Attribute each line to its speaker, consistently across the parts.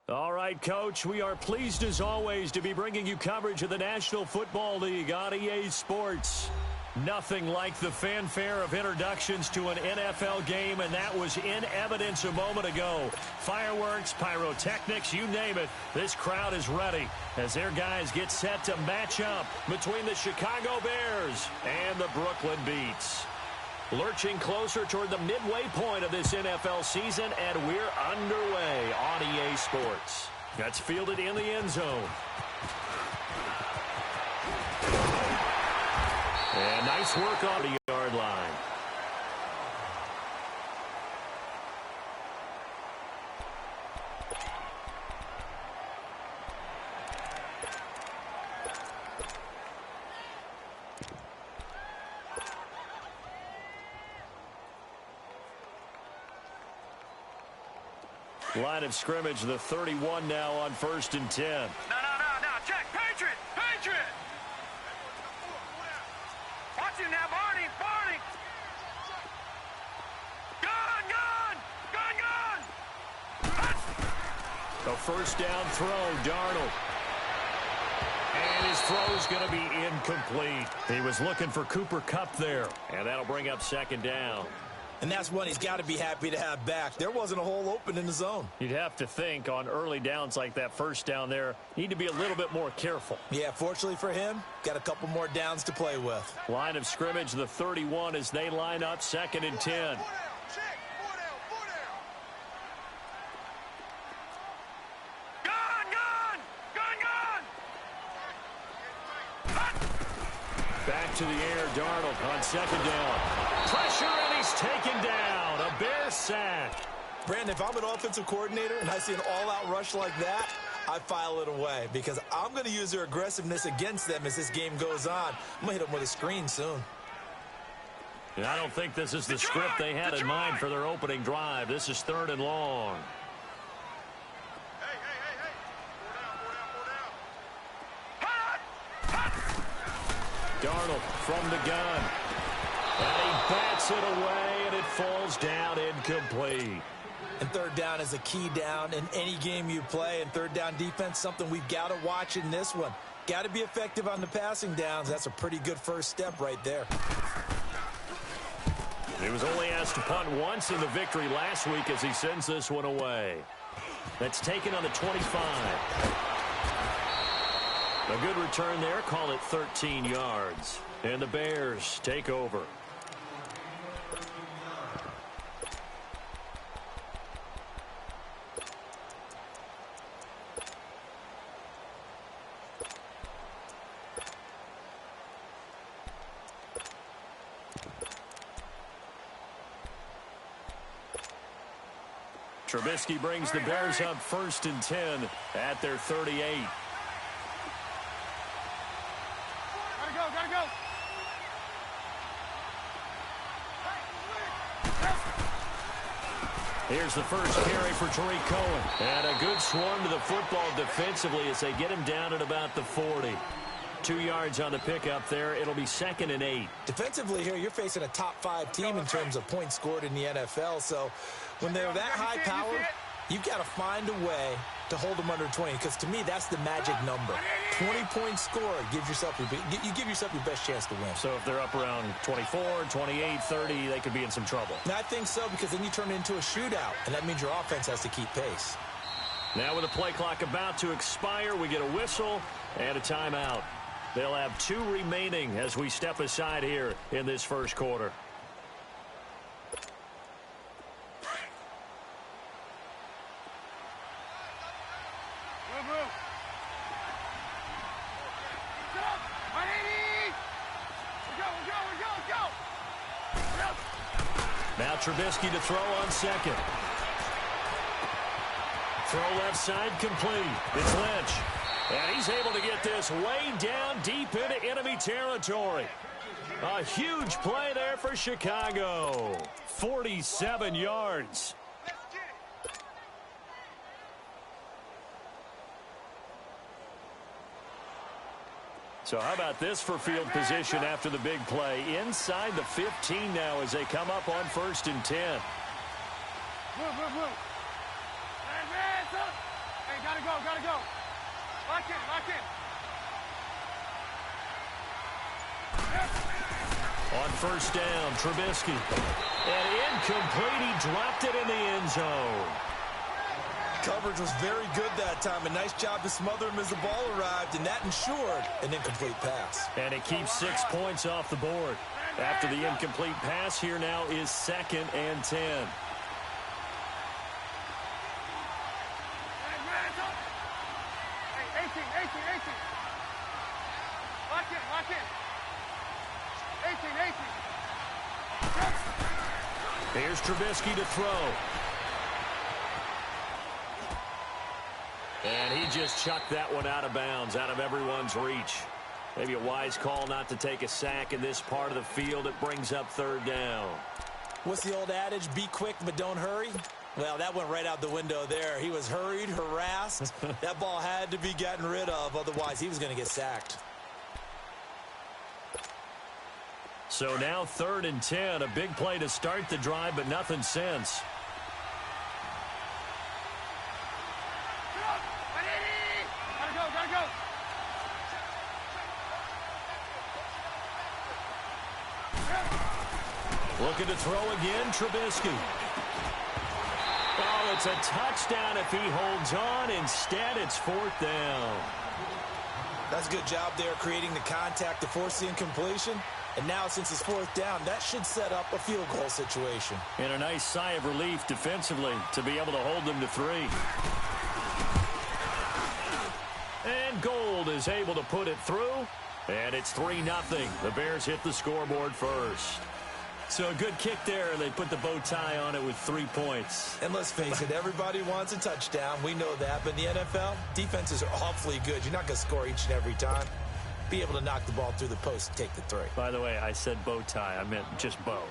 Speaker 1: All right, Coach, we are pleased as always to be bringing you coverage of the National Football League on EA Sports. Nothing like the fanfare of introductions to an NFL game, and that was in evidence a moment ago. Fireworks, pyrotechnics, you name it. This crowd is ready as their guys get set to match up between the Chicago Bears and the Brooklyn Beats. Lurching closer toward the midway point of this NFL season, and we're underway on EA Sports. That's fielded in the end zone. And nice work on the yard line. Line of scrimmage, the 31 now on 1st and 10.
Speaker 2: No, check, Patriot! Watch him now, Barney! Gun!
Speaker 1: A first down throw, Darnold. And his throw's going to be incomplete. He was looking for Cooper Kupp there, and that'll bring up 2nd down.
Speaker 3: And that's one he's got to be happy to have back. There wasn't a hole open in the zone.
Speaker 1: You'd have to think on early downs like that first down there, need to be a little bit more careful.
Speaker 3: Yeah, fortunately for him, got a couple more downs to play with.
Speaker 1: Line of scrimmage, the 31 as they line up 2nd and 10. Back to the air, Darnold on 2nd down. Pressure, and he's taken down. A Bear sack.
Speaker 3: Brandon, if I'm an offensive coordinator and I see an all-out rush like that, I file it away because I'm going to use their aggressiveness against them as this game goes on. I'm going to hit them with a screen soon.
Speaker 1: And I don't think this is the script they had in mind for their opening drive. This is 3rd and long. Darnold from the gun. And he bats it away, and it falls down incomplete.
Speaker 3: And 3rd down is a key down in any game you play. And 3rd down defense, something we've got to watch in this one. Got to be effective on the passing downs. That's a pretty good first step right there.
Speaker 1: He was only asked to punt once in the victory last week as he sends this one away. That's taken on the 25. A good return there. Call it 13 yards. And the Bears take over. Trubisky brings the Bears up 1st and 10 at their 38.
Speaker 2: Gotta go.
Speaker 1: Here's the first carry for Tariq Cohen. And a good swarm to the football defensively as they get him down at about the 40. 2 yards on the pickup there. It'll be 2nd and 8.
Speaker 3: Defensively here, you're facing a top 5 team in terms of points scored in the NFL. So when they're that high power, You've got to find a way to hold them under 20, because to me, that's the magic number. 20-point score gives yourself you give yourself your best chance to win.
Speaker 1: So if they're up around 24, 28, 30, they could be in some trouble.
Speaker 3: And I think so, because then you turn it into a shootout, and that means your offense has to keep pace.
Speaker 1: Now with the play clock about to expire, we get a whistle and a timeout. They'll have 2 remaining as we step aside here in this first quarter. Now Trubisky to throw on second. Throw left side complete. It's Lynch. And he's able to get this way down deep into enemy territory. A huge play there for Chicago. 47 yards. So how about this for field position after the big play? Inside the 15 now as they come up on 1st and 10.
Speaker 2: Move. Hey, gotta go. Lock in.
Speaker 1: On 1st down, Trubisky. And incomplete. He dropped it in the end zone.
Speaker 3: Coverage was very good that time. A nice job to smother him as the ball arrived, and that ensured an incomplete pass.
Speaker 1: And it keeps 6 points off the board. After the incomplete pass, here now is 2nd and 10.
Speaker 2: Hey, 18. Lock in. 18.
Speaker 1: Here's Trubisky to throw. And he just chucked that one out of bounds, out of everyone's reach. Maybe a wise call not to take a sack in this part of the field. It brings up 3rd down.
Speaker 3: What's the old adage? Be quick, but don't hurry. Well, that went right out the window there. He was hurried, harassed. That ball had to be gotten rid of. Otherwise, he was going to get sacked.
Speaker 1: So now 3rd and 10. A big play to start the drive, but nothing since.
Speaker 2: Gotta go.
Speaker 1: Looking to throw again, Trubisky. Oh, it's a touchdown if he holds on. Instead, it's 4th down.
Speaker 3: That's a good job there creating the contact to force the incompletion. And now, since it's 4th down, that should set up a field goal situation.
Speaker 1: And a nice sigh of relief defensively to be able to hold them to 3. And Gold is able to put it through. And it's 3-0. The Bears hit the scoreboard first. So a good kick there. They put the bow tie on it with 3 points.
Speaker 3: And let's face it, everybody wants a touchdown. We know that. But in the NFL, defenses are awfully good. You're not going to score each and every time. Be able to knock the ball through the post and take the 3.
Speaker 1: By the way, I said bow tie. I meant just bow.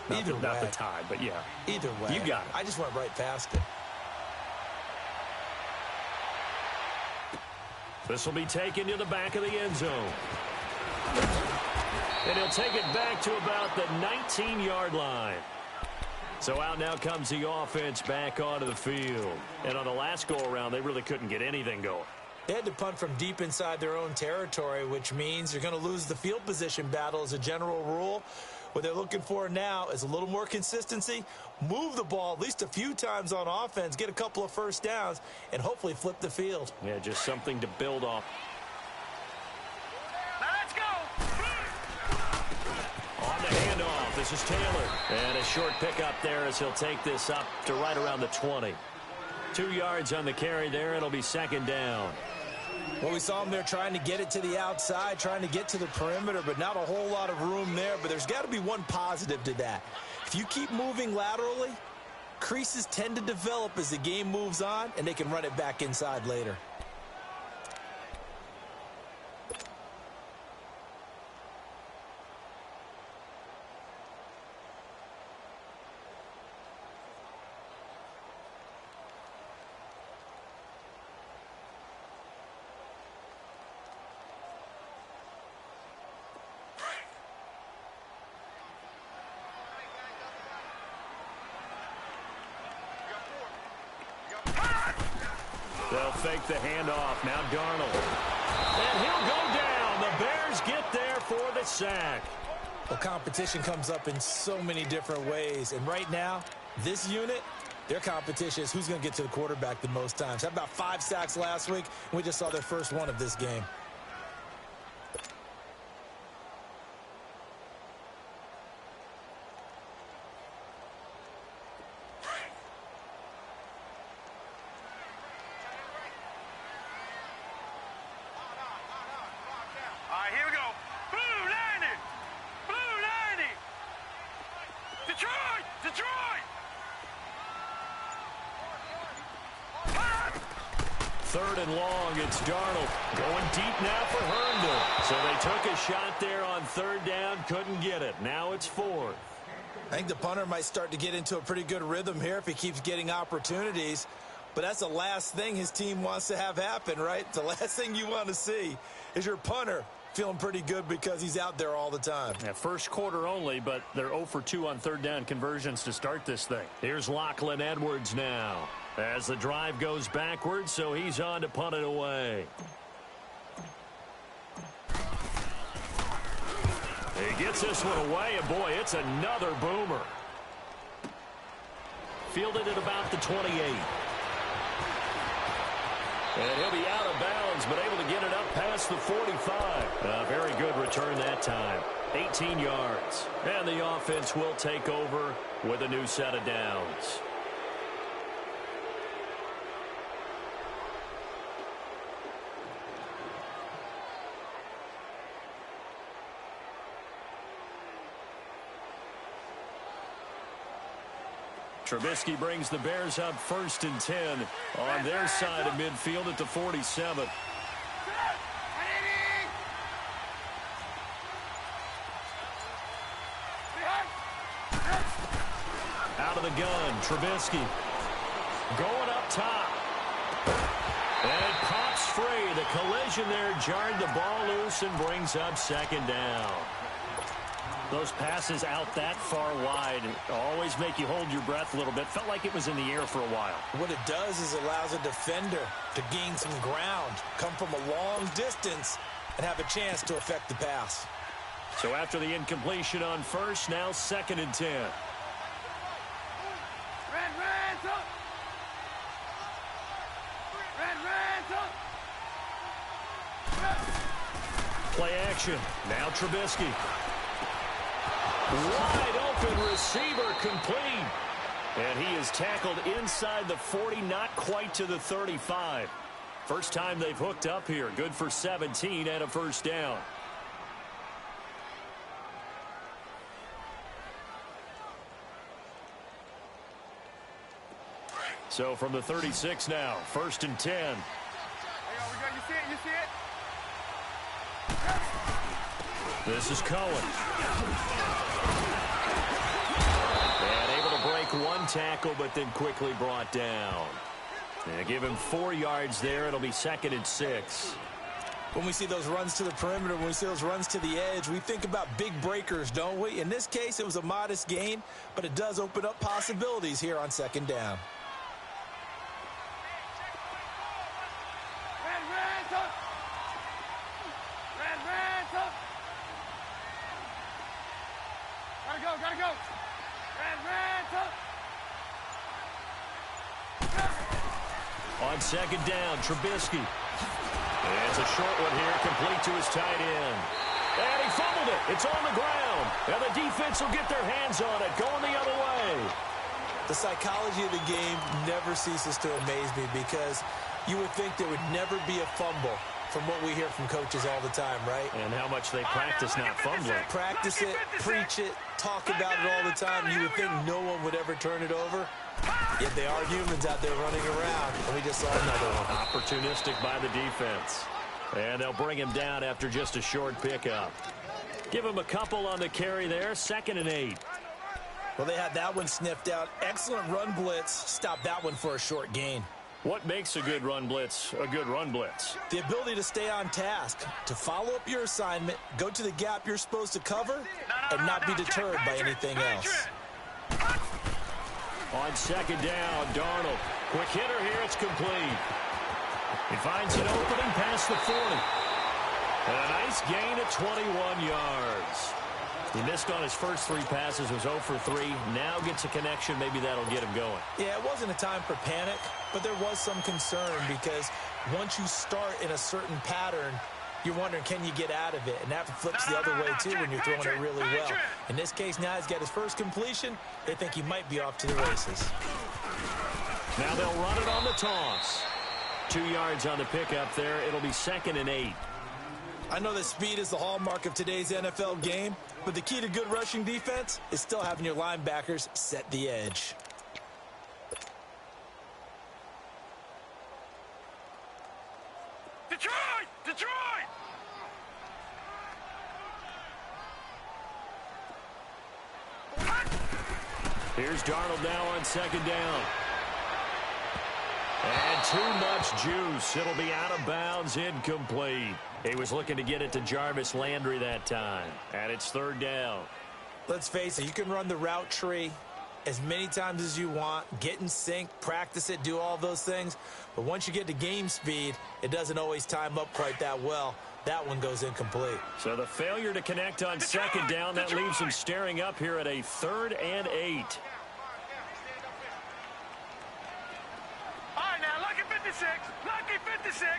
Speaker 1: Not the tie, but yeah.
Speaker 3: Either way.
Speaker 1: You got it.
Speaker 3: I just went right past it.
Speaker 1: This will be taken to the back of the end zone. And he'll take it back to about the 19-yard line. So out now comes the offense back onto the field. And on the last go-around, they really couldn't get anything going.
Speaker 3: They had to punt from deep inside their own territory, which means you're going to lose the field position battle as a general rule. What they're looking for now is a little more consistency, move the ball at least a few times on offense, get a couple of 1st downs, and hopefully flip the field.
Speaker 1: Yeah, just something to build off.
Speaker 2: Now let's go.
Speaker 1: On the handoff, this is Taylor. And a short pickup there as he'll take this up to right around the 20. 2 yards on the carry there. It'll be 2nd down.
Speaker 3: Well, we saw him there trying to get it to the outside, trying to get to the perimeter, but not a whole lot of room there. But there's got to be one positive to that. If you keep moving laterally, creases tend to develop as the game moves on, and they can run it back inside later.
Speaker 1: They'll fake the handoff. Now Darnold. And he'll go down. The Bears get there for the sack.
Speaker 3: Well, competition comes up in so many different ways. And right now, this unit, their competition is who's going to get to the quarterback the most times. Had about 5 sacks last week, and we just saw their first one of this game.
Speaker 1: Third and long, it's Darnold. Going deep now for Herndon. So they took a shot there on third down, couldn't get it. Now it's fourth.
Speaker 3: I think the punter might start to get into a pretty good rhythm here if he keeps getting opportunities. But that's the last thing his team wants to have happen, right? The last thing you want to see is your punter feeling pretty good because he's out there all the time.
Speaker 1: Yeah, first quarter only, but they're 0 for 2 on third down conversions to start this thing. Here's Lachlan Edwards now as the drive goes backwards, so he's on to punt it away. He gets this one away, and boy, it's another boomer. Fielded at about the 28. And he'll be out of bounds, but able to get it up past the 45. A very good return that time. 18 yards. And the offense will take over with a new set of downs. Trubisky brings the Bears up 1st and 10 on their side of midfield at the 47. Out of the gun, Trubisky going up top. And it pops free. The collision there jarred the ball loose and brings up 2nd down. Those passes out that far wide always make you hold your breath a little bit. Felt like it was in the air for a while.
Speaker 3: What it does is it allows a defender to gain some ground, come from a long distance, and have a chance to affect the pass.
Speaker 1: So after the incompletion on first, now 2nd and 10. Play action. Now Trubisky. Wide open receiver complete. And he is tackled inside the 40, not quite to the 35. First time they've hooked up here. Good for 17 and a 1st down. So from the 36 now, 1st and 10.
Speaker 2: You see it? You see it?
Speaker 1: This is Cohen. And able to break one tackle, but then quickly brought down. And give him 4 yards there. It'll be 2nd and 6.
Speaker 3: When we see those runs to the perimeter, when we see those runs to the edge, we think about big breakers, don't we? In this case, it was a modest gain, but it does open up possibilities here on 2nd down.
Speaker 2: Gotta go.
Speaker 1: On 2nd down, Trubisky. And it's a short one here, complete to his tight end. And he fumbled it. It's on the ground. And the defense will get their hands on it, going the other way.
Speaker 3: The psychology of the game never ceases to amaze me because you would think there would never be a fumble from what we hear from coaches all the time, right?
Speaker 1: And how much they practice not fumbling.
Speaker 3: Practice it, preach it, talk about it all the time. You would think no one would ever turn it over. Yet they are humans out there running around, and we just saw another one.
Speaker 1: Opportunistic by the defense. And they'll bring him down after just a short pickup. Give him a couple on the carry there, 2nd and 8.
Speaker 3: Well, they had that one sniffed out. Excellent run blitz. Stopped that one for a short gain.
Speaker 1: What makes a good run blitz a good run blitz?
Speaker 3: The ability to stay on task, to follow up your assignment, go to the gap you're supposed to cover, and not be deterred by anything else.
Speaker 1: On 2nd down, Darnold. Quick hitter here, it's complete. He finds an opening past the 40. And a nice gain of 21 yards. He missed on his first 3 passes, was 0 for 3. Now gets a connection. Maybe that'll get him going.
Speaker 3: Yeah, it wasn't a time for panic, but there was some concern because once you start in a certain pattern, you're wondering, can you get out of it? And that flips the other way, too, when you're throwing it really well. In this case, now he's got his first completion. They think he might be off to the races.
Speaker 1: Now they'll run it on the toss. 2 yards on the pickup there. It'll be 2nd and 8.
Speaker 3: I know that speed is the hallmark of today's NFL game, but the key to good rushing defense is still having your linebackers set the edge.
Speaker 2: Detroit! Detroit!
Speaker 1: Here's Darnold now on 2nd down. And too much juice. It'll be out of bounds, incomplete. He was looking to get it to Jarvis Landry that time. And it's 3rd down.
Speaker 3: Let's face it, you can run the route tree as many times as you want, get in sync, practice it, do all those things. But once you get to game speed, it doesn't always time up quite that well. That one goes incomplete.
Speaker 1: So the failure to connect on 2nd down, that leaves him staring up here at a 3rd and 8.
Speaker 2: All right, now, lucky 56. Lucky 56.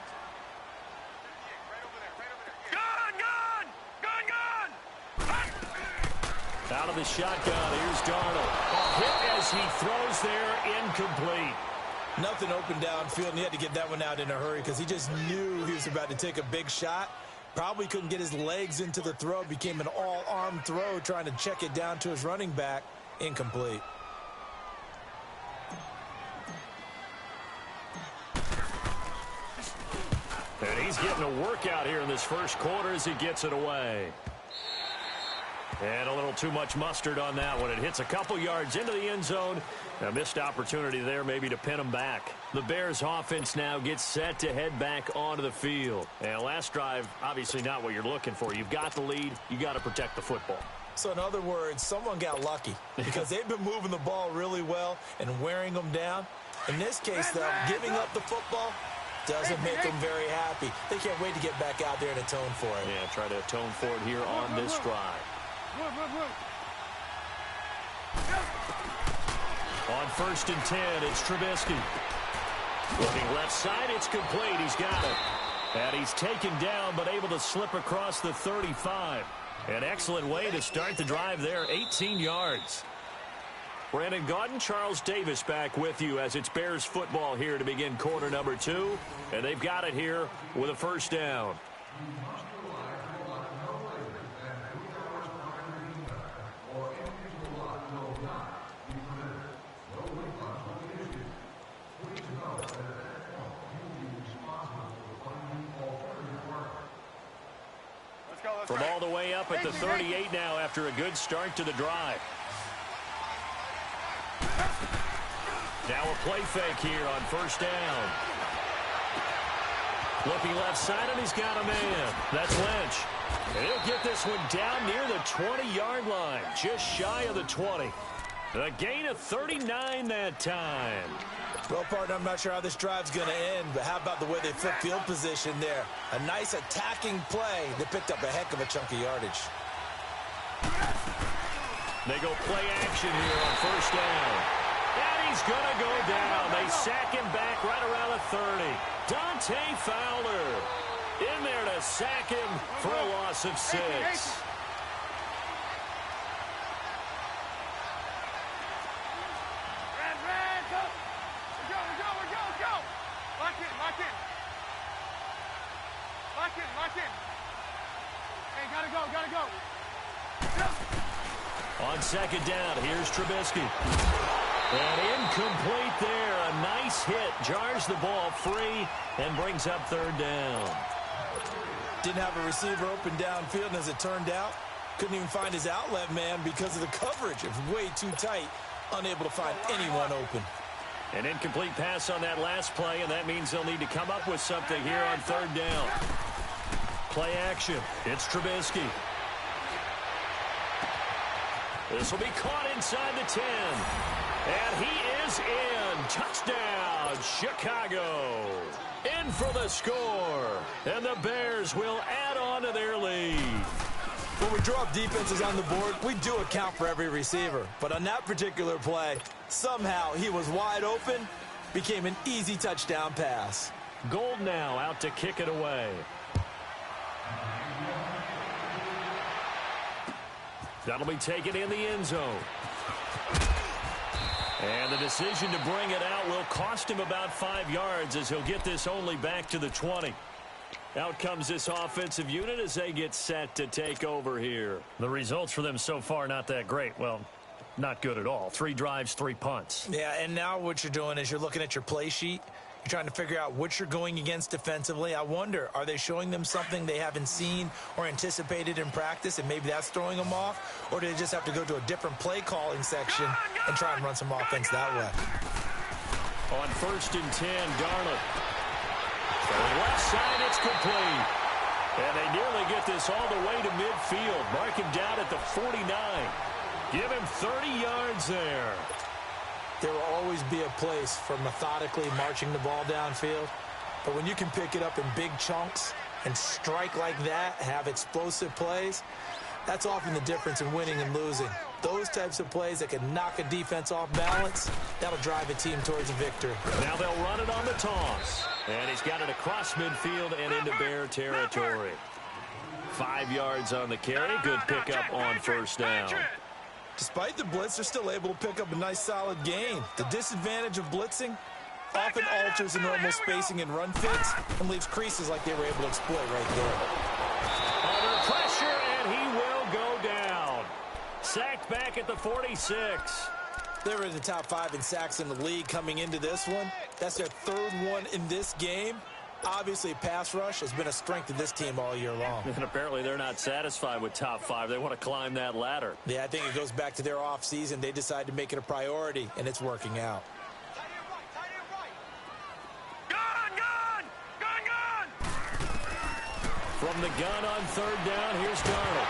Speaker 1: Out of the shotgun, here's Darnold. Hit as he throws there, incomplete.
Speaker 3: Nothing open downfield, and he had to get that one out in a hurry because he just knew he was about to take a big shot. Probably couldn't get his legs into the throw. Became an all-arm throw, trying to check it down to his running back. Incomplete.
Speaker 1: And he's getting a workout here in this first quarter as he gets it away. And a little too much mustard on that one. It hits a couple yards into the end zone. A missed opportunity there maybe to pin him back. The Bears offense now gets set to head back onto the field. And last drive, obviously not what you're looking for. You've got the lead. You got to protect the football.
Speaker 3: So in other words, someone got lucky because they've been moving the ball really well and wearing them down. In this case, though, giving up the football doesn't make them very happy. They can't wait to get back out there and atone for it.
Speaker 1: Yeah, try to atone for it here on this drive. On 1st and 10, it's Trubisky. Looking left side, it's complete. He's got it. And he's taken down, but able to slip across the 35. An excellent way to start the drive there, 18 yards. Brandon Gaudin, Charles Davis back with you as it's Bears football here to begin quarter number 2. And they've got it here with a 1st down. From all the way up at the 38 now after a good start to the drive. Now a play fake here on 1st down. Looking left side, and he's got a man. That's Lynch. And he'll get this one down near the 20-yard line, just shy of the 20. A gain of 39 that time.
Speaker 3: Well, partner, I'm not sure how this drive's going to end, but how about the way they flip field position there? A nice attacking play. They picked up a heck of a chunk of yardage.
Speaker 1: They go play action here on 1st down. And he's going to go down. They sack him back right around the 30. Dante Fowler in there to sack him for a loss of 6.
Speaker 2: Gotta go.
Speaker 1: On 2nd down, here's Trubisky. And incomplete there. A nice hit. Jars the ball free and brings up 3rd down.
Speaker 3: Didn't have a receiver open downfield, and as it turned out, couldn't even find his outlet man because of the coverage. It was way too tight. Unable to find anyone open.
Speaker 1: An incomplete pass on that last play, and that means they'll need to come up with something here on 3rd down. Play action. It's Trubisky. This will be caught inside the 10. And he is in. Touchdown, Chicago. In for the score. And the Bears will add on to their lead.
Speaker 3: When we draw up defenses on the board, we do account for every receiver. But on that particular play, somehow he was wide open, became an easy touchdown pass.
Speaker 1: Gold now out to kick it away. That'll be taken in the end zone. And the decision to bring it out will cost him about 5 yards as he'll get this only back to the 20. Out comes this offensive unit as they get set to take over here. The results for them so far not that great. Well, not good at all. 3 drives, 3 punts.
Speaker 3: Yeah, and now what you're doing is you're looking at your play sheet. You're trying to figure out what you're going against defensively. I wonder, are they showing them something they haven't seen or anticipated in practice, and maybe that's throwing them off? Or do they just have to go to a different play calling section and try and run some offense that way?
Speaker 1: On 1st and 10, Darnold. From left side, it's complete. And they nearly get this all the way to midfield. Mark him down at the 49. Give him 30 yards there.
Speaker 3: There will always be a place for methodically marching the ball downfield. But when you can pick it up in big chunks and strike like that, have explosive plays, that's often the difference in winning and losing. Those types of plays that can knock a defense off balance, that'll drive a team towards a victory.
Speaker 1: Now they'll run it on the toss. And he's got it across midfield and into Bear territory. 5 yards on the carry. Good pickup on 1st down.
Speaker 3: Despite the blitz, they're still able to pick up a nice solid gain. The disadvantage of blitzing often alters the normal spacing and run fits and leaves creases like they were able to exploit right there.
Speaker 1: Under pressure, and he will go down. Sacked back at the 46.
Speaker 3: They were in the top 5 in sacks in the league coming into this one. That's their 3rd one in this game. Obviously, pass rush has been a strength of this team all year long.
Speaker 1: And apparently they're not satisfied with top 5. They want to climb that ladder.
Speaker 3: Yeah, I think it goes back to their offseason. They decided to make it a priority, and it's working out.
Speaker 2: Gun!
Speaker 1: From the gun on 3rd down, here's Darnold.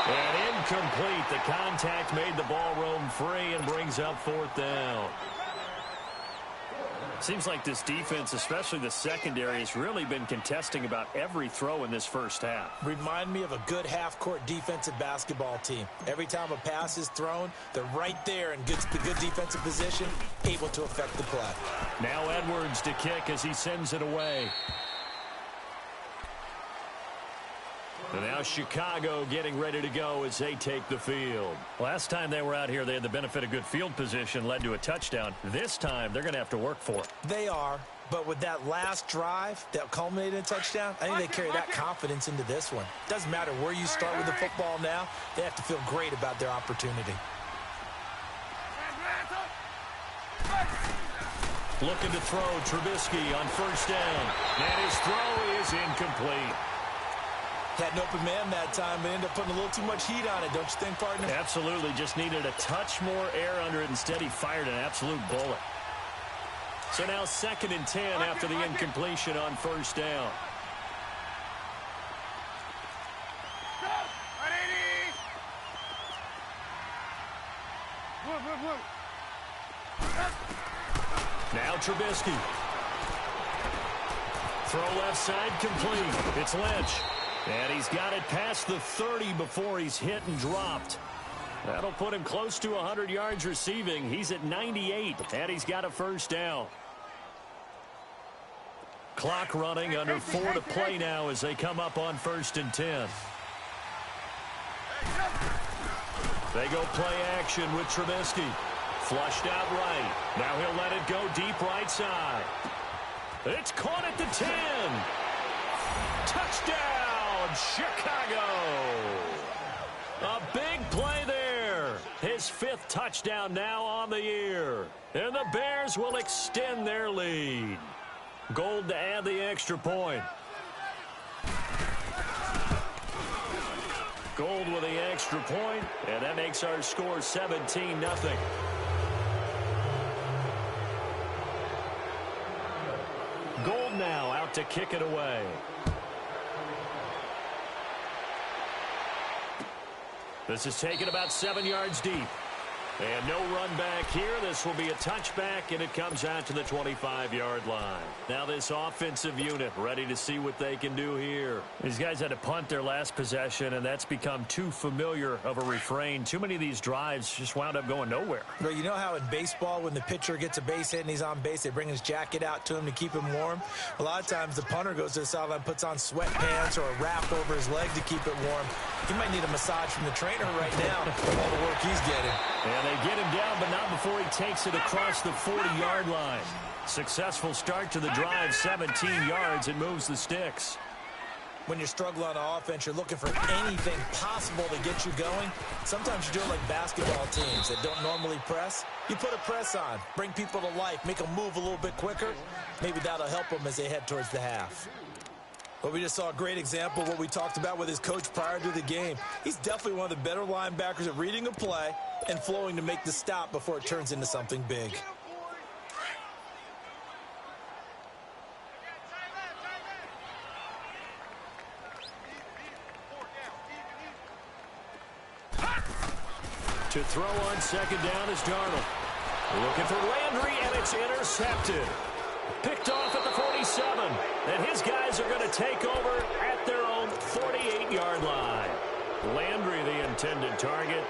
Speaker 1: And incomplete. The contact made the ball roam free and brings up 4th down. Seems like this defense, especially the secondary, has really been contesting about every throw in this first half.
Speaker 3: Remind me of a good half-court defensive basketball team. Every time a pass is thrown, they're right there in good defensive position, able to affect the play.
Speaker 1: Now Edwards to kick as he sends it away. And now Chicago getting ready to go as they take the field. Last time they were out here, they had the benefit of good field position, led to a touchdown. This time, they're going to have to work for it.
Speaker 3: They are, but with that last drive that culminated in a touchdown, I think they carry that confidence into this one. Doesn't matter where you start with the football now, they have to feel great about their opportunity.
Speaker 1: Looking to throw Trubisky on 1st down. And his throw is incomplete.
Speaker 3: Had an open man that time, but ended up putting a little too much heat on it, don't you think, partner?
Speaker 1: Absolutely. Just needed a touch more air under it. Instead, he fired an absolute bullet. So now 2nd and 10 after the incompletion on 1st down. Now Trubisky. Throw left side complete. It's Lynch. And he's got it past the 30 before he's hit and dropped. That'll put him close to 100 yards receiving. He's at 98, and he's got a 1st down. Clock running, under 4 to play now as they come up on 1st and 10. They go play action with Trubisky. Flushed out right. Now he'll let it go deep right side. It's caught at the 10. Touchdown, Chicago. A big play there. His 5th touchdown now on the year. And the Bears will extend their lead. Gold to add the extra point. Gold with the extra point, and that makes our score 17-0. Gold now out to kick it away. This is taken about 7 yards deep. And no run back here. This will be a touchback, and it comes out to the 25-yard line. Now this offensive unit ready to see what they can do here. These guys had to punt their last possession, and that's become too familiar of a refrain. Too many of these drives just wound up going nowhere.
Speaker 3: Well, you know how in baseball when the pitcher gets a base hit and he's on base, they bring his jacket out to him to keep him warm? A lot of times the punter goes to the sideline, puts on sweatpants or a wrap over his leg to keep it warm. He might need a massage from the trainer right now with all the work he's getting.
Speaker 1: And they get him down, but not before he takes it across the 40-yard line. Successful start to the drive, 17 yards, and moves the sticks.
Speaker 3: When you're struggling on offense, you're looking for anything possible to get you going. Sometimes you do it like basketball teams that don't normally press. You put a press on, bring people to life, make them move a little bit quicker. Maybe that'll help them as they head towards the half. But we just saw a great example of what we talked about with his coach prior to the game. He's definitely one of the better linebackers at reading a play and flowing to make the stop before it turns into something big.
Speaker 1: To throw on second down is Darnold. Looking for Landry, and it's intercepted. Picked off at the 47, and his guys are going to take over at their own 48-yard line. Landry, the intended target.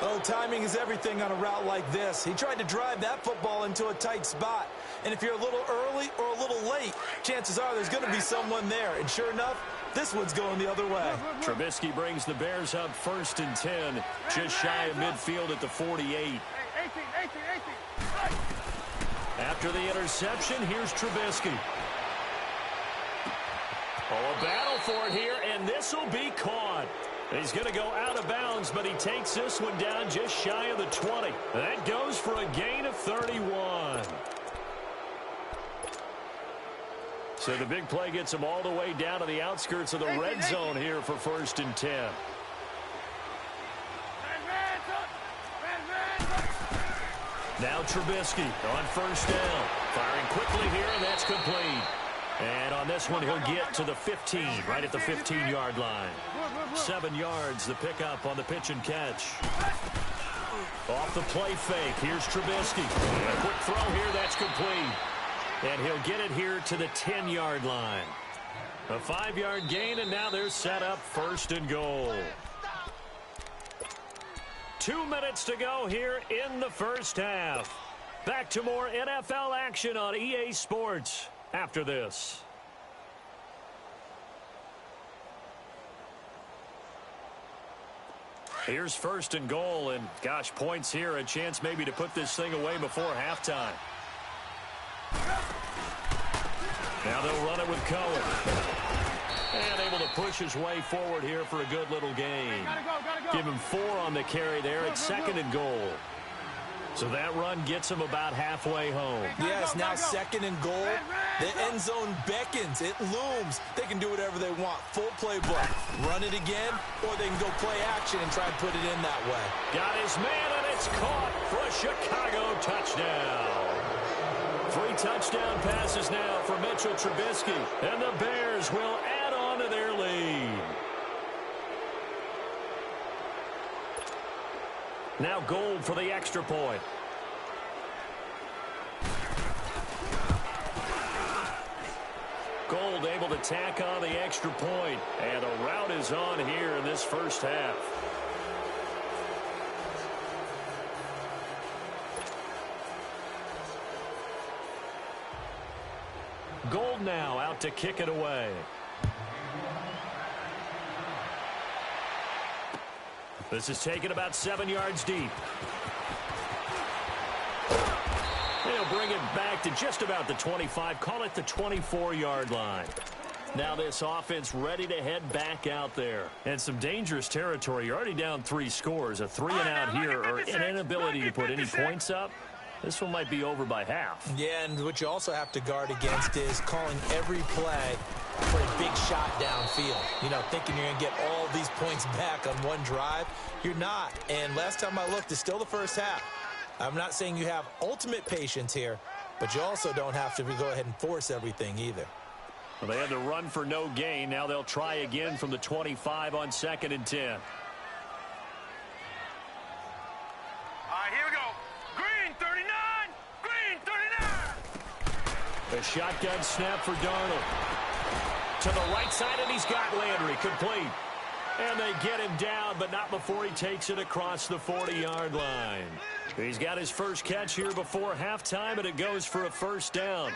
Speaker 3: Oh, timing is everything on a route like this. He tried to drive that football into a tight spot. And if you're a little early or a little late, chances are there's going to be someone there. And sure enough, this one's going the other way.
Speaker 1: Trubisky brings the Bears up 1st and 10, just shy of midfield at the 48. After the interception, here's Trubisky. Oh, a battle for it here, and this will be caught. He's going to go out of bounds, but he takes this one down just shy of the 20. That goes for a gain of 31. So the big play gets him all the way down to the outskirts of the red zone here for 1st and 10. Now Trubisky on 1st down. Firing quickly here, and that's complete. And on this one, he'll get to the 15, right at the 15-yard line. 7 yards, the pickup on the pitch and catch. Off the play fake, here's Trubisky. A quick throw here, that's complete. And he'll get it here to the 10-yard line. A 5-yard gain, and now they're set up 1st and goal. 2 minutes to go here in the first half. Back to more NFL action on EA Sports after this. Here's 1st and goal, and gosh, points here, a chance maybe to put this thing away before halftime. Now they'll run it with Cohen. And able to push his way forward here for a good little gain. Give him 4 on the carry there at 2nd and goal. So that run gets him about halfway home.
Speaker 3: Yes, now 2nd and goal. The end zone beckons. It looms. They can do whatever they want. Full playbook. Run it again, or they can go play action and try and put it in that way.
Speaker 1: Got his man, and it's caught for a Chicago touchdown. 3 touchdown passes now for Mitchell Trubisky. And the Bears will add on to their lead. Now Gold for the extra point. Gold able to tack on the extra point. And a rout is on here in this first half. Gold now out to kick it away. This is taken about 7 yards deep. They'll bring it back to just about the 25, call it the 24-yard line. Now this offense ready to head back out there. And some dangerous territory. You're already down 3 scores. A 3-and-out here, or an inability to put any points up. This one might be over by half.
Speaker 3: Yeah, and what you also have to guard against is calling every play for a big shot downfield. You know, thinking you're going to get all these points back on one drive. You're not. And last time I looked, it's still the first half. I'm not saying you have ultimate patience here, but you also don't have to go ahead and force everything either.
Speaker 1: Well, they had to run for no gain. Now they'll try again from the 25 on 2nd and 10. A shotgun snap for Darnold. To the right side, and he's got Landry complete. And they get him down, but not before he takes it across the 40-yard line. He's got his first catch here before halftime, and it goes for a first down.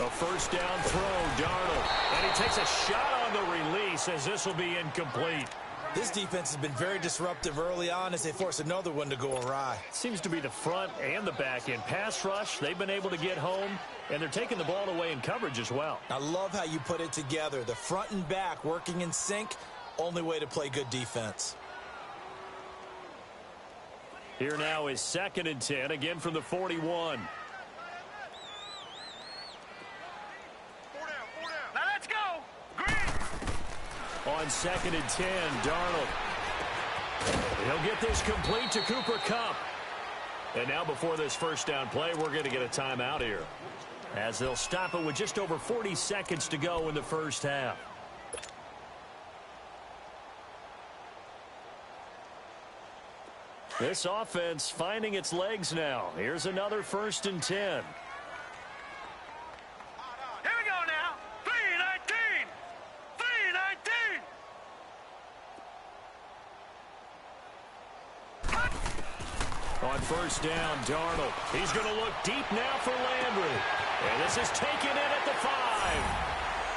Speaker 1: A first down throw, Darnold. And he takes a shot on the release as this will be incomplete.
Speaker 3: This defense has been very disruptive early on as they force another one to go awry.
Speaker 1: Seems to be the front and the back end. Pass rush, they've been able to get home, and they're taking the ball away in coverage as well.
Speaker 3: I love how you put it together. The front and back working in sync, only way to play good defense.
Speaker 1: Here now is 2nd and 10, again from the 41.
Speaker 2: Now let's go. Green.
Speaker 1: On 2nd and 10, Darnold. He'll get this complete to Cooper Kupp. And now before this first down play, we're going to get a timeout here, as they'll stop it with just over 40 seconds to go in the first half. This offense finding its legs now. Here's another 1st and 10.
Speaker 2: Here we go now. 3-19. 3-19.
Speaker 1: On first down, Darnold. He's going to look deep now for Landry. And this is taken in at the 5.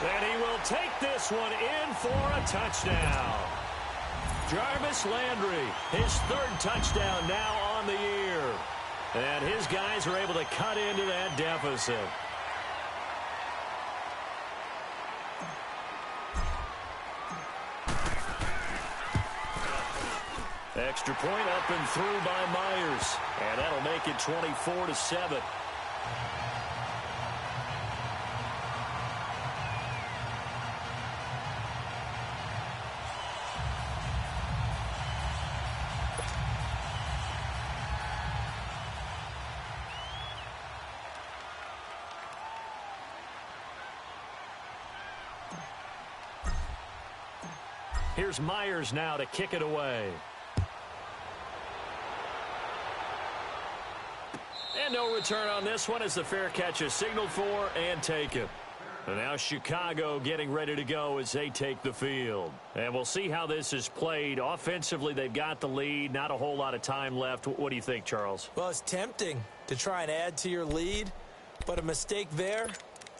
Speaker 1: And he will take this one in for a touchdown. Jarvis Landry, his 3rd touchdown now on the year. And his guys are able to cut into that deficit. Extra point up and through by Myers. And that'll make it 24-7. Here's Myers now to kick it away. And no return on this one as the fair catch is signaled for and taken. And now Chicago getting ready to go as they take the field. And we'll see how this is played. Offensively, they've got the lead. Not a whole lot of time left. What do you think, Charles?
Speaker 3: Well, it's tempting to try and add to your lead, but a mistake there,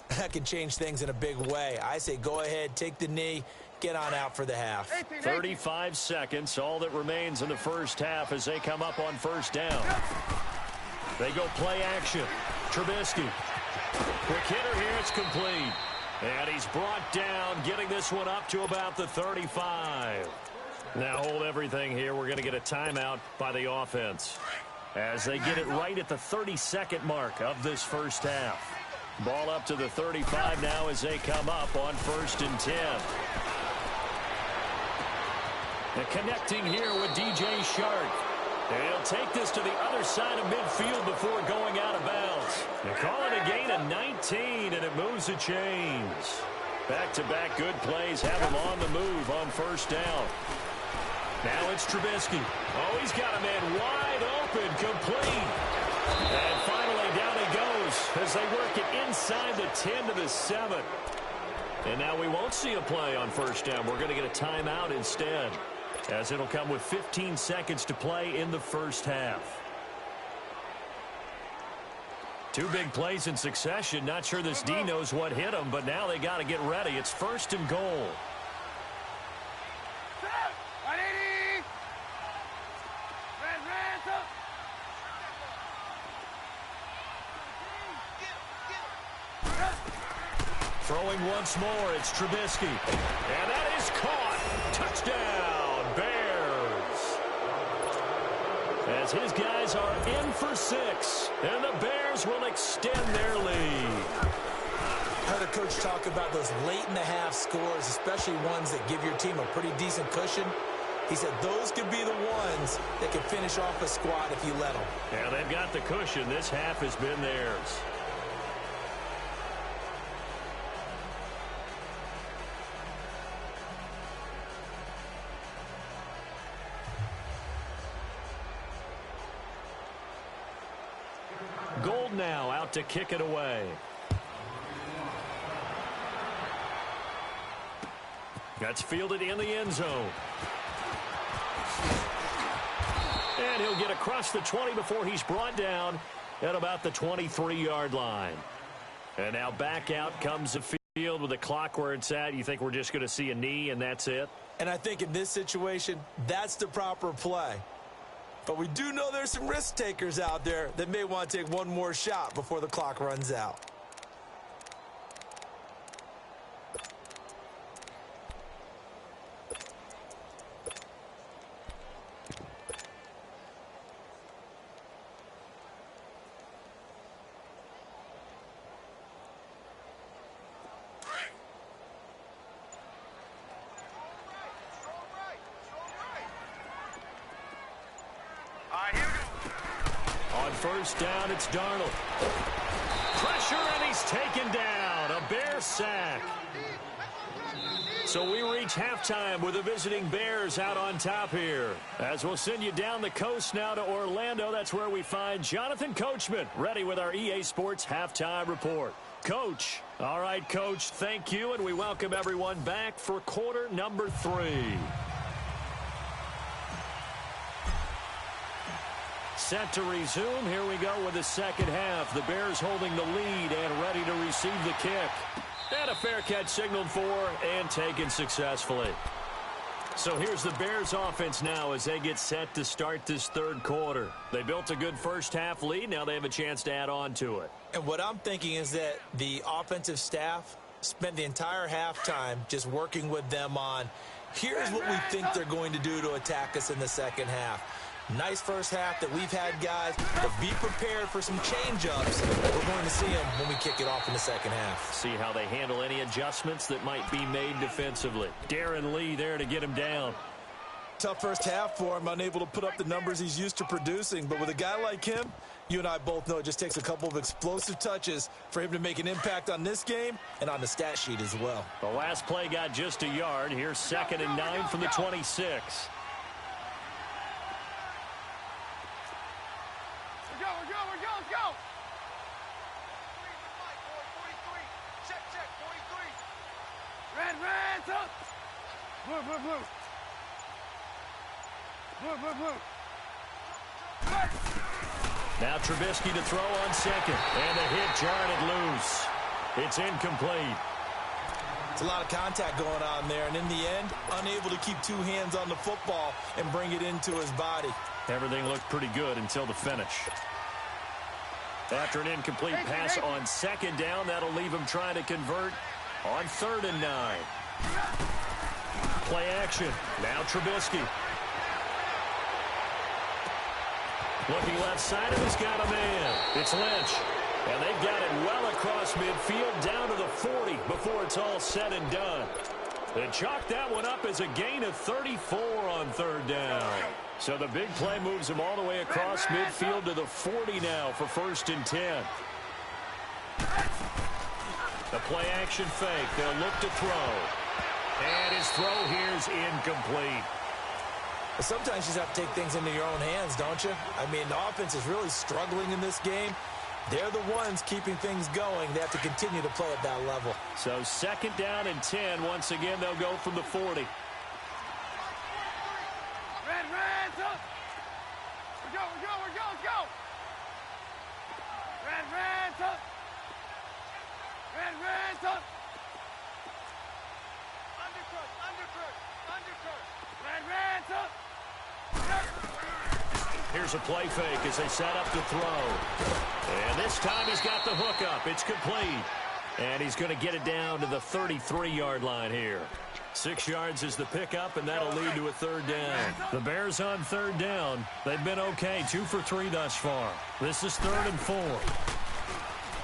Speaker 3: that can change things in a big way. I say go ahead, take the knee, get on out for the half.
Speaker 1: 35 seconds, all that remains in the first half as they come up on first down. They go play action. Trubisky. Quick hitter here, it's complete. And he's brought down, getting this one up to about the 35. Now hold everything here. We're going to get a timeout by the offense as they get it right at the 32nd mark of this first half. Ball up to the 35 now as they come up on 1st and 10. And connecting here with DJ Shark. And he'll take this to the other side of midfield before going out of bounds. They call it a gain of 19, and it moves the chains. Back-to-back good plays have him on the move on first down. Now it's Trubisky. Oh, he's got a man wide open, complete. And finally down he goes as they work it inside the 10 to the 7. And now we won't see a play on first down. We're going to get a timeout instead, as it'll come with 15 seconds to play in the first half. Two big plays in succession. Not sure this D knows what hit him, but now they got to get ready. It's 1st and goal. Throwing once more, it's Trubisky. And that is caught. Touchdown, Bears. As his guys are in for 6, and the Bears will extend their lead.
Speaker 3: Heard a coach talk about those late-in-the-half scores, especially ones that give your team a pretty decent cushion. He said those could be the ones that can finish off a squad if you let them.
Speaker 1: Yeah, they've got the cushion. This half has been theirs. Gold now out to kick it away. That's fielded in the end zone. And he'll get across the 20 before he's brought down at about the 23-yard line. And now back out comes the field with the clock where it's at. You think we're just going to see a knee and that's it?
Speaker 3: And I think in this situation, that's the proper play. But we do know there's some risk takers out there that may want to take one more shot before the clock runs out.
Speaker 1: First down, it's Darnold. Pressure, and he's taken down. A Bear sack. So we reach halftime with the visiting Bears out on top here. As we'll send you down the coast now to Orlando, that's where we find Jonathan Coachman, ready with our EA Sports Halftime Report. Coach. All right, Coach, thank you, and we welcome everyone back for quarter number 3. Set to resume. Here we go with the second half. The Bears holding the lead and ready to receive the kick. And a fair catch signaled for and taken successfully. So here's the Bears offense now as they get set to start this third quarter. They built a good first half lead. Now they have a chance to add on to it.
Speaker 3: And what I'm thinking is that the offensive staff spent the entire halftime just working with them on, here's what we think they're going to do to attack us in the second half. Nice first half that we've had, guys, but be prepared for some change-ups. We're going to see them when we kick it off in the second half.
Speaker 1: See how they handle any adjustments that might be made defensively. Darren Lee there to get him down.
Speaker 3: Tough first half for him, unable to put up the numbers he's used to producing. But with a guy like him, you and I both know it just takes a couple of explosive touches for him to make an impact on this game and on the stat sheet as well.
Speaker 1: The last play got just a yard. Here's 2nd and 9 from the 26. Now Trubisky to throw on second. And the hit jarred it loose. It's incomplete.
Speaker 3: It's a lot of contact going on there. And in the end, unable to keep two hands on the football and bring it into his body.
Speaker 1: Everything looked pretty good until the finish. After an incomplete pass on second down, that'll leave him trying to convert on 3rd and 9. Play action. Now Trubisky. Looking left side, and he's got a man. It's Lynch. And they've got it well across midfield down to the 40 before it's all said and done. They chalk that one up as a gain of 34 on 3rd down. So the big play moves him all the way across midfield to the 40 now for 1st and 10. The play action fake. They'll look to throw. And his throw here's incomplete.
Speaker 3: Sometimes you just have to take things into your own hands, don't you? I mean, the offense is really struggling in this game. They're the ones keeping things going. They have to continue to play at that level.
Speaker 1: So 2nd down and 10. Once again, they'll go from the 40.
Speaker 2: Red, up. We're go. Let's go. Red, up. Red, up. Undercut. Red, up.
Speaker 1: Here's a play fake as they set up to throw. And this time he's got the hook up. It's complete. And he's going to get it down to the 33-yard line here. 6 yards is the pickup, and that'll lead to a 3rd down. The Bears on 3rd down. They've been okay, 2 for 3 thus far. This is 3rd and 4.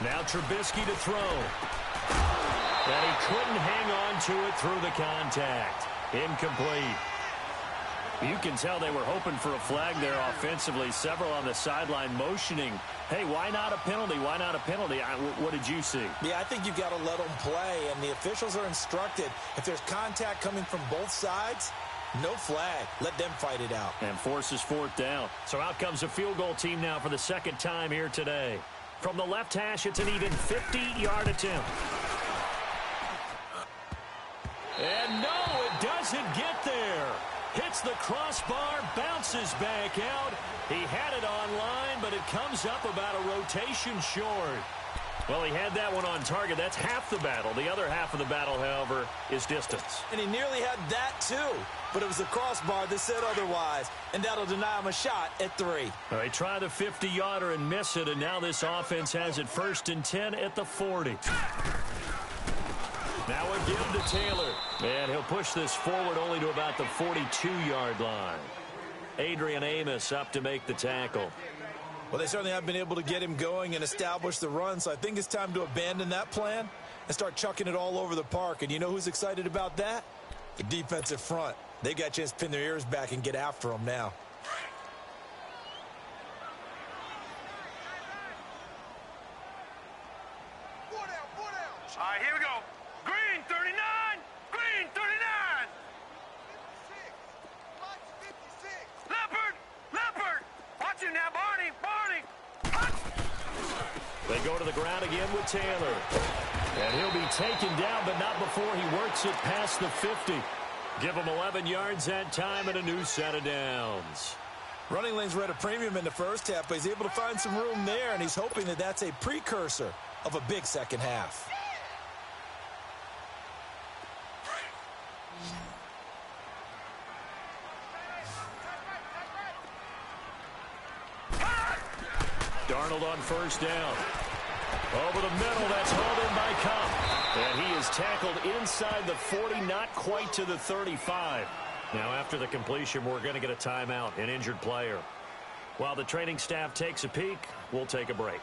Speaker 1: Now Trubisky to throw. And he couldn't hang on to it through the contact. Incomplete. You can tell they were hoping for a flag there offensively. Several on the sideline motioning, hey, why not a penalty? Why not a penalty? What did you see?
Speaker 3: Yeah, I think you've got to let them play, and the officials are instructed. If there's contact coming from both sides, no flag. Let them fight it out.
Speaker 1: And forces fourth down. So out comes a field goal team now for the second time here today. From the left hash, it's an even 50-yard attempt. And no, it doesn't get there. Hits the crossbar, bounces back out. He had it online, but it comes up about a rotation short. Well, he had that one on target. That's half the battle. The other half of the battle, however, is distance.
Speaker 3: And he nearly had that, too. But it was the crossbar that said otherwise, and that'll deny him a shot at 3.
Speaker 1: Well, they try the 50-yarder and miss it, and now this offense has it 1st and 10 at the 40. Now a give to Taylor. And he'll push this forward only to about the 42-yard line. Adrian Amos up to make the tackle.
Speaker 3: Well, they certainly have been able to get him going and establish the run, so I think it's time to abandon that plan and start chucking it all over the park. And you know who's excited about that? The defensive front. They got a chance to pin their ears back and get after him now.
Speaker 2: All right, here we go. Green 39. Green 39. 56. Leopard. Leopard. Watch him now, Barney. Barney.
Speaker 1: They go to the ground again with Taylor. And he'll be taken down, but not before he works it past the 50. Give him 11 yards that time and a new set of downs.
Speaker 3: Running lanes were at a premium in the first half, but he's able to find some room there, and he's hoping that that's a precursor of a big second half.
Speaker 1: Darnold on first down. Over the middle, that's hauled in by Cup. And he is tackled inside the 40, not quite to the 35. Now, after the completion, we're going to get a timeout, an injured player. While the training staff takes a peek, we'll take a break.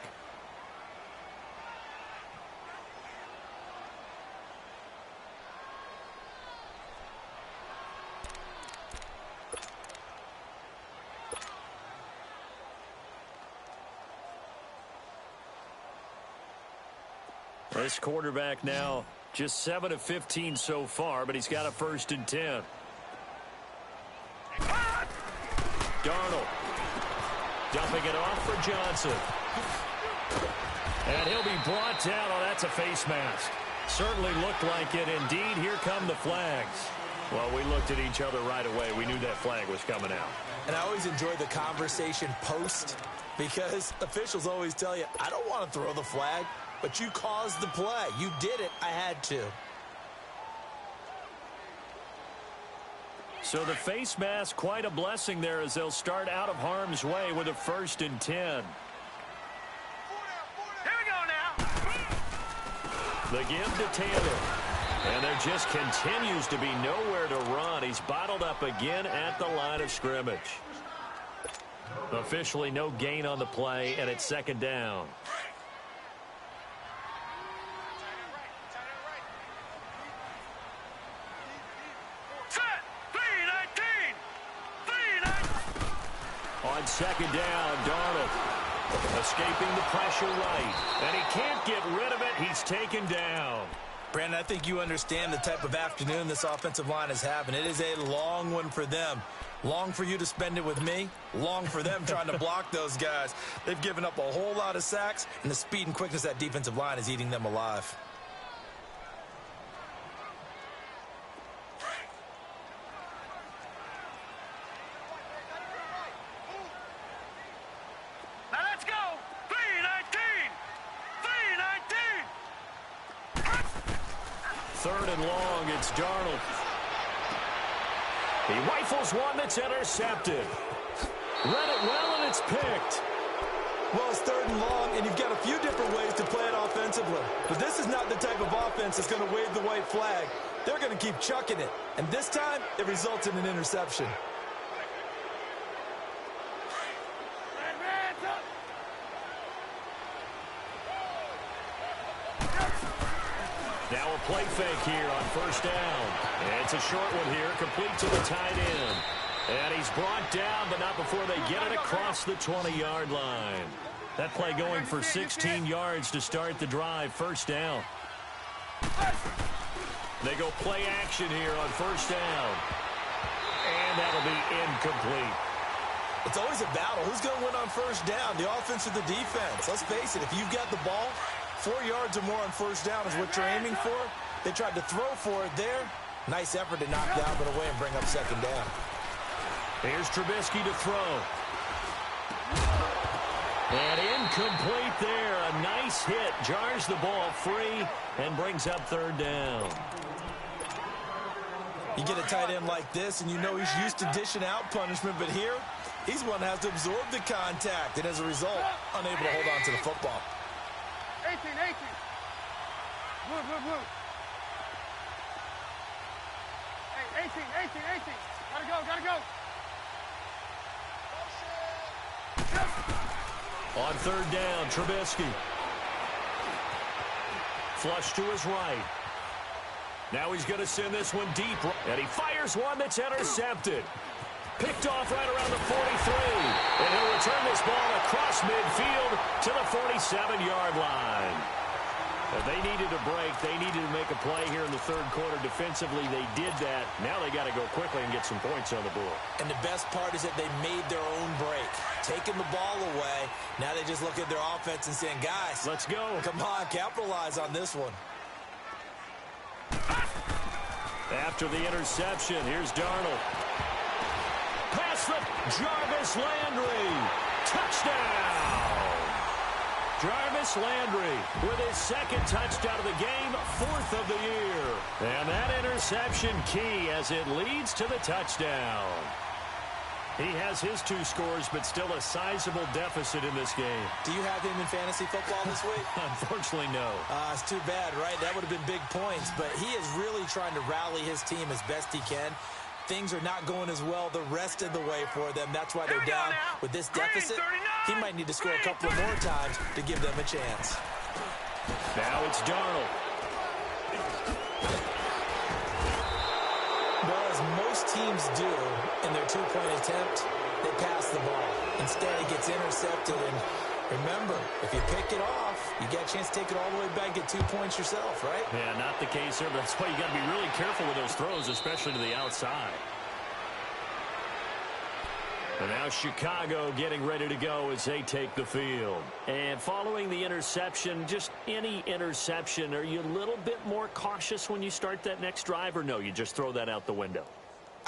Speaker 1: This quarterback now just 7 of 15 so far, but he's got a 1st and 10. Darnold dumping it off for Johnson. And he'll be brought down. Oh, that's a face mask. Certainly looked like it. Indeed, here come the flags. Well, we looked at each other right away. We knew that flag was coming out.
Speaker 3: And I always enjoy the conversation post because officials always tell you, I don't want to throw the flag. But you caused the play. You did it. I had to.
Speaker 1: So the face mask, quite a blessing there as they'll start out of harm's way with a 1st and 10.
Speaker 2: Here we go now.
Speaker 1: The give to Taylor. And there just continues to be nowhere to run. He's bottled up again at the line of scrimmage. Officially no gain on the play, and it's 2nd down. On 2nd down, Darnold escaping the pressure right. And he can't get rid of it. He's taken down.
Speaker 3: Brandon, I think you understand the type of afternoon this offensive line is having. It is a long one for them. Long for you to spend it with me. Long for them trying to block those guys. They've given up a whole lot of sacks, and the speed and quickness of that defensive line is eating them alive.
Speaker 2: Now let's go. 3-19. 3-19.
Speaker 1: 3rd and long, it's Darnold. He rifles one that's intercepted. Read it well, and it's picked.
Speaker 3: Well, it's 3rd and long, and you've got a few different ways to play it offensively. But this is not the type of offense that's going to wave the white flag. They're going to keep chucking it. And this time, it results in an interception.
Speaker 1: Now a play fake here on 1st down. And it's a short one here, complete to the tight end. And he's brought down, but not before they get it across the 20-yard line. That play going for 16 yards to start the drive. First down. They go play action here on first down. And that'll be incomplete.
Speaker 3: It's always a battle. Who's going to win on first down, the offense or the defense? Let's face it, if you've got the ball, 4 yards or more on first down is what you're aiming for. They tried to throw for it there. Nice effort to knock down, but away and bring up second down.
Speaker 1: Here's Trubisky to throw. And incomplete there. A nice hit. Jars the ball free and brings up third down.
Speaker 3: You get a tight end like this, and you know he's used to dishing out punishment, but here, he's one that has to absorb the contact, and as a result, unable to hold on to the football.
Speaker 2: 18. Move. Hey, 18. Gotta go.
Speaker 1: On third down, Trubisky. Flush to his right. Now he's going to send this one deep. And he fires one that's intercepted. Picked off right around the 43. And he'll return this ball across midfield to the 47-yard line. And they needed a break. They needed to make a play here in the third quarter. Defensively, they did that. Now they got to go quickly and get some points on the board.
Speaker 3: And the best part is that they made their own break. Taking the ball away. Now they just look at their offense and saying, guys,
Speaker 1: let's go.
Speaker 3: Come on, capitalize on this one.
Speaker 1: After the interception, here's Darnold. Pass the Jarvis Landry. Touchdown. Jarvis Landry with his second touchdown of the game, fourth of the year. And that interception key as it leads to the touchdown. He has his 2 scores, but still a sizable deficit in this game.
Speaker 3: Do you have him in fantasy football this week?
Speaker 1: Unfortunately, no.
Speaker 3: It's too bad, right? That would have been big points, but he is really trying to rally his team as best he can. Things are not going as well the rest of the way for them. That's why they're down with this deficit. He might need to score a couple of more times to give them a chance.
Speaker 1: Now it's Darnold.
Speaker 3: Well, as most teams do in their 2-point attempt, they pass the ball. Instead, it gets intercepted. And remember, if you pick it off, you get a chance to take it all the way back, get 2 points yourself, right?
Speaker 1: Yeah, not the case there. That's why you got to be really careful with those throws, especially to the outside. And now Chicago getting ready to go as they take the field. And following the interception, just any interception, are you a little bit more cautious when you start that next drive, or no, you just throw that out the window?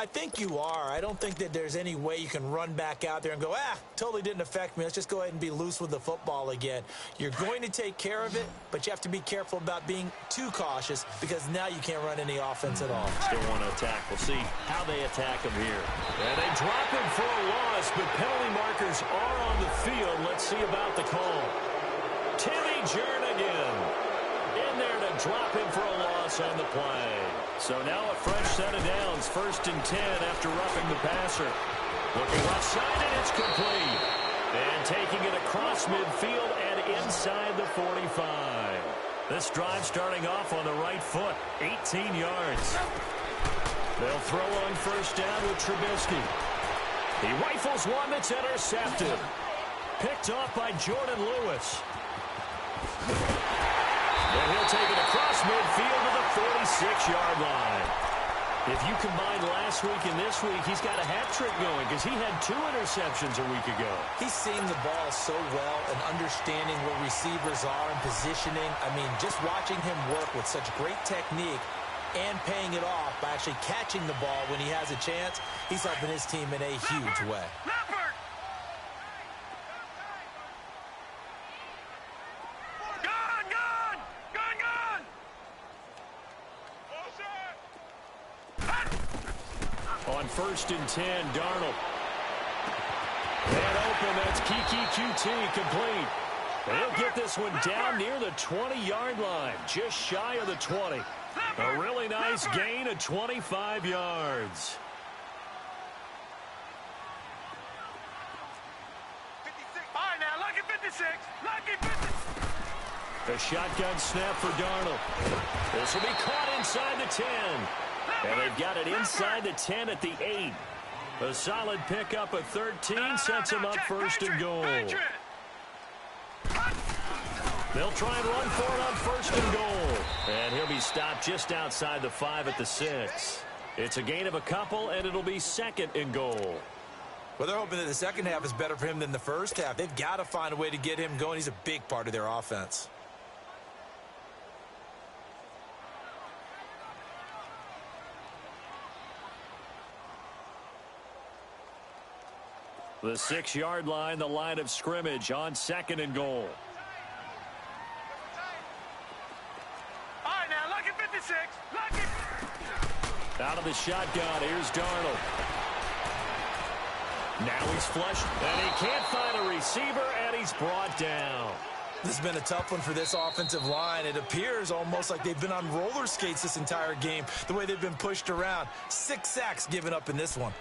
Speaker 3: I think you are. I don't think that there's any way you can run back out there and go, totally didn't affect me. Let's just go ahead and be loose with the football again. You're going to take care of it, but you have to be careful about being too cautious because now you can't run any offense at all.
Speaker 1: Still want to attack. We'll see how they attack him here. And they drop him for a loss, but penalty markers are on the field. Let's see about the call. Timmy Jernigan in there to drop him for a loss on the play. So now a fresh set of downs, 1st and 10 after roughing the passer. Looking left side, and it's complete. And taking it across midfield and inside the 45. This drive starting off on the right foot, 18 yards. They'll throw on first down with Trubisky. He rifles one that's intercepted. Picked off by Jordan Lewis. And he'll take it across midfield to the 46-yard line. If you combine last week and this week, he's got a hat trick going because he had 2 interceptions a week ago.
Speaker 3: He's seeing the ball so well and understanding where receivers are and positioning. I mean, just watching him work with such great technique and paying it off by actually catching the ball when he has a chance, he's helping his team in a huge way.
Speaker 1: On 1st and 10, Darnold. And open, that's Kiki QT complete. They'll get this one down near the 20-yard line, just shy of the 20. A really nice gain of 25 yards.
Speaker 2: 56. All right, now, lucky 56. Lucky 56.
Speaker 1: The shotgun snap for Darnold. This will be caught inside the 10. And they've got it inside the 10 at the 8. A solid pickup of 13 sets him up first and goal. They'll try and run for it on first and goal. And he'll be stopped just outside the 5 at the 6. It's a gain of a couple, and it'll be second and goal.
Speaker 3: Well, they're hoping that the second half is better for him than the first half. They've got to find a way to get him going. He's a big part of their offense.
Speaker 1: The 6-yard line, the line of scrimmage on second and goal.
Speaker 2: All right, now, lucky 56. Lucky.
Speaker 1: Out of the shotgun, here's Darnold. Now he's flushed, and he can't find a receiver, and he's brought down.
Speaker 3: This has been a tough one for this offensive line. It appears almost like they've been on roller skates this entire game, the way they've been pushed around. 6 sacks given up in this one.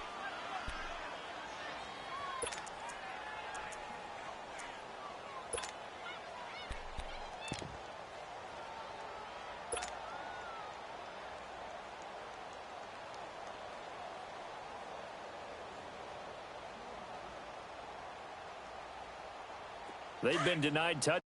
Speaker 1: They've been denied touch.